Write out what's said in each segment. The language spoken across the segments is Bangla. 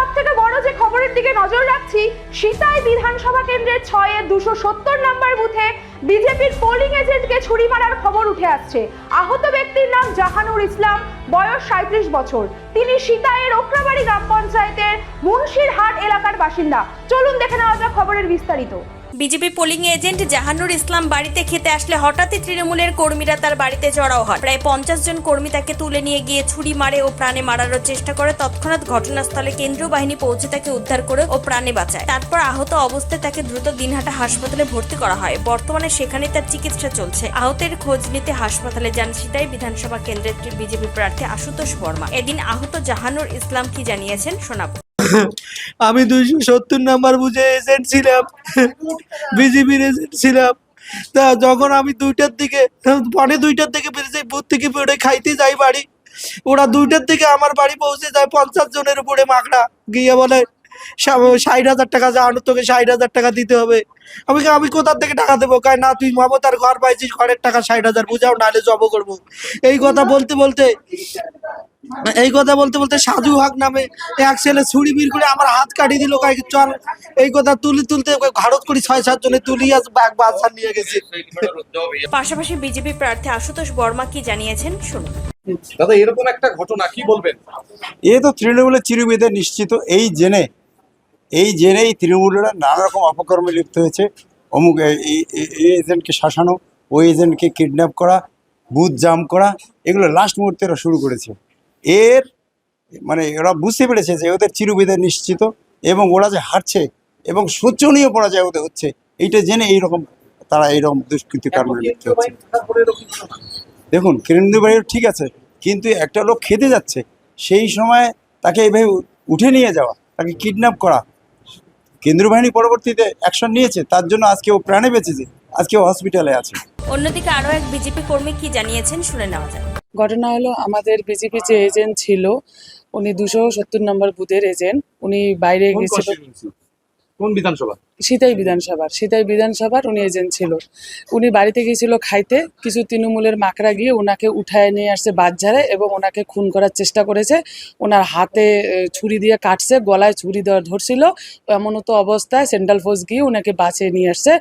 সবথেকে বড় যে খবরের দিকে নজর রাখছি, সিতাই বিধানসভা কেন্দ্রের 6-এর 270 নম্বর বুথে বিজেপির পোলিং এজেন্টকে ছুরি মারার খবর উঠে আসছে। আহত ব্যক্তির নাম জাহানুর ইসলাম, বয়স 37 বছর। তিনি সিতাইয়ের ওকরাবাড়ি গ্রাম পঞ্চায়েতের মুন্সিরহাট এলাকার বাসিন্দা। চলুন দেখে নেওয়া যাক খবরের বিস্তারিত। বিজেপি পোলিং এজেন্ট জাহানুর ইসলাম বাড়িতে খেতে আসলে হঠাৎই তৃণমূলের কর্মীরা তার বাড়িতে জড়াও হয়। প্রায় 50 জন কর্মী তাকে তুলে নিয়ে গিয়ে ছুরি মারে ও প্রাণে মারার চেষ্টা করে। তৎক্ষণাৎ ঘটনাস্থলে কেন্দ্রীয় বাহিনী পৌঁছে তাকে উদ্ধার করে ও প্রাণে বাঁচায়। তারপর আহত অবস্থায় তাকে দ্রুত দিনহাটা হাসপাতালে ভর্তি করা হয়। বর্তমানে সেখানে তার চিকিৎসা চলছে। আহতের খোঁজ নিতে হাসপাতালে যান সিতাই বিধানসভা কেন্দ্রের বিজেপি প্রার্থী আশুতোষ বর্মা। এদিন আহত জাহানুর ইসলাম কি জানিয়েছেন শোনাবো। আমি 270 নাম্বার বুঝে এজেন্ট ছিলাম, বিজেপির এজেন্ট ছিলাম। তা যখন আমি 2টার দিকে বেরিয়ে বুথ থেকে বেরোয় খাইতে যাই বাড়ি, ওরা 2টার দিকে আমার বাড়ি পৌঁছে যায়। 50 জনের উপরে মাকড়া গিয়ে বলে 60,000 টাকা, জানো তোকে 60,000 টাকা দিতে হবে। আমি কোথার থেকে টাকা দেবো? কয় না, তুই মমতার ঘর পাইছিস, ঘরের টাকা 60,000 বুঝাও, নাহলে জব করবো। এই কথা বলতে বলতে সাজু হক নামে এক ছেলে ছুরি বির করে আমার হাত কাটিয়ে দিল। চল, এই কথা তুলতে ঘাড়ত করি 6-7 জনে তুলিয়া এক বাজার নিয়ে গেছে। পাশাপাশি বিজেপি প্রার্থী আশুতোষ বর্মা কি জানিয়েছেন শুনুন। দাদা, এরকম একটা ঘটনা কি বলবেন? এ তো তৃণমূলের চিরবিধে নিশ্চিত। এই জেনেই তৃণমূলেরা নানা রকম অপকর্মে লিপ্ত হয়েছে। অমুক এই এজেন্টকে শাসানো, ওই এজেন্টকে কিডন্যাপ করা, বুথ জাম করা, এগুলো লাস্ট মুহূর্তে এরা শুরু করেছে। ওরা বুঝতে পেরেছে যে ওদের চিরবিধে নিশ্চিত, এবং ওরা যে হারছে এবং শোচনীয় পরাজয় ওদের হচ্ছে, এইটা জেনে তারা এইরকম দুষ্কৃতি কর্মে লিপ্ত হচ্ছে। দেখুন, কেন্দ্রীয় বাহিনী ঠিক আছে, কিন্তু একটা লোক খেতে যাচ্ছে, সেই সময় তাকে এইভাবে উঠে নিয়ে যাওয়া, তাকে কিডন্যাপ করা, কেন্দ্রীয় বাহিনী পরবর্তীতে অ্যাকশন নিয়েছে, তার জন্য আজকে ও প্রাণে বেঁচেছে, আজকে ও হসপিটালে আছে। অন্যদিকে আরো এক বিজেপি কর্মী কি জানিয়েছেন শুনে নেওয়া যায়। ঘটনা হলো, আমাদের বিজেপি যে এজেন্ট ছিল, উনি 270 নম্বর বুথের এজেন্ট। উনি বাইরে গেছিল, কোন বিধানসভা? সিতাই বিধানসভার উনি এজেন্ট ছিল। উনি বাড়িতে গিয়েছিল খাইতে, কিছু তৃণমূলের মাকড়া গিয়ে ওনাকে উঠায় নিয়ে আসছে বাজারে এবং ওনাকে খুন করার চেষ্টা করেছে। ওনার হাতে ছুরি দিয়ে কাটছে, গলায় ছুরি ধরছিল। এমনত অবস্থায় সেন্ট্রাল ফোর্স গিয়ে ওনাকে বাঁচিয়ে নিয়ে আসছে।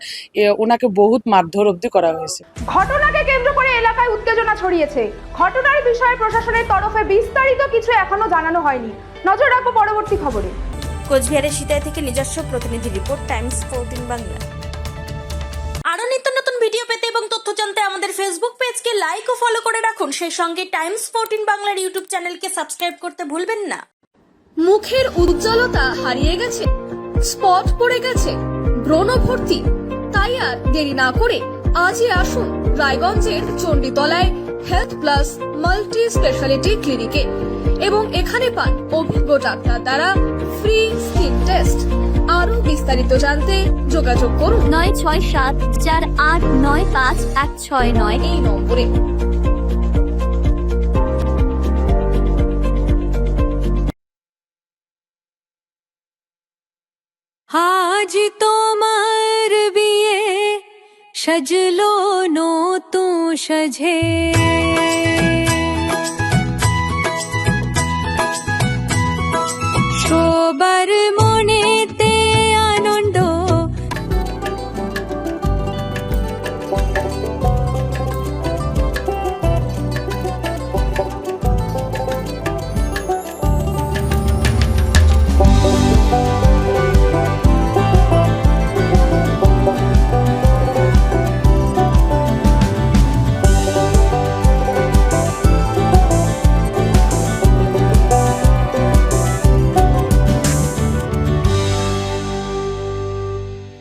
ওনাকে বহুত মারধর অবধি করা হয়েছে। ঘটনাকে কেন্দ্র করে এলাকায় উত্তেজনা ছড়িয়েছে। ঘটনার বিষয়ে প্রশাসনের তরফে বিস্তারিত কিছু এখনো জানানো হয়নি। নজর রাখবো পরবর্তী খবরে। কোচবিহারের সিতাই থেকে নিজস্ব প্রতিনিধি রিপোর্ট, টাইমস 14 বাংলা। আরো নিত্য নতুন ভিডিও পেতে এবং তথ্য জানতে আমাদের ফেসবুক পেজকে লাইক ও ফলো করে রাখুন। সেই সঙ্গে টাইমস 14 বাংলার ইউটিউব চ্যানেলকে সাবস্ক্রাইব করতে ভুলবেন না। মুখের উজ্জ্বলতা হারিয়ে গেছে, স্পট পড়ে গেছে, ব্রণ ভর্তি, তাই আর দেরি না করে আজই আসুন রায়গঞ্জের চণ্ডীতলায় হেলথ প্লাস মাল্টি স্পেশালিটি ক্লিনিকে এবং এখানে পান অভিজ্ঞ ডাক্তার দ্বারা ফ্রি স্কিন টেস্ট। আরো বিস্তারিত জানতে যোগাযোগ করুন 9674895169 এই নম্বরে। আজ তোমার বিয়ে সাজলো নতুন সাজে।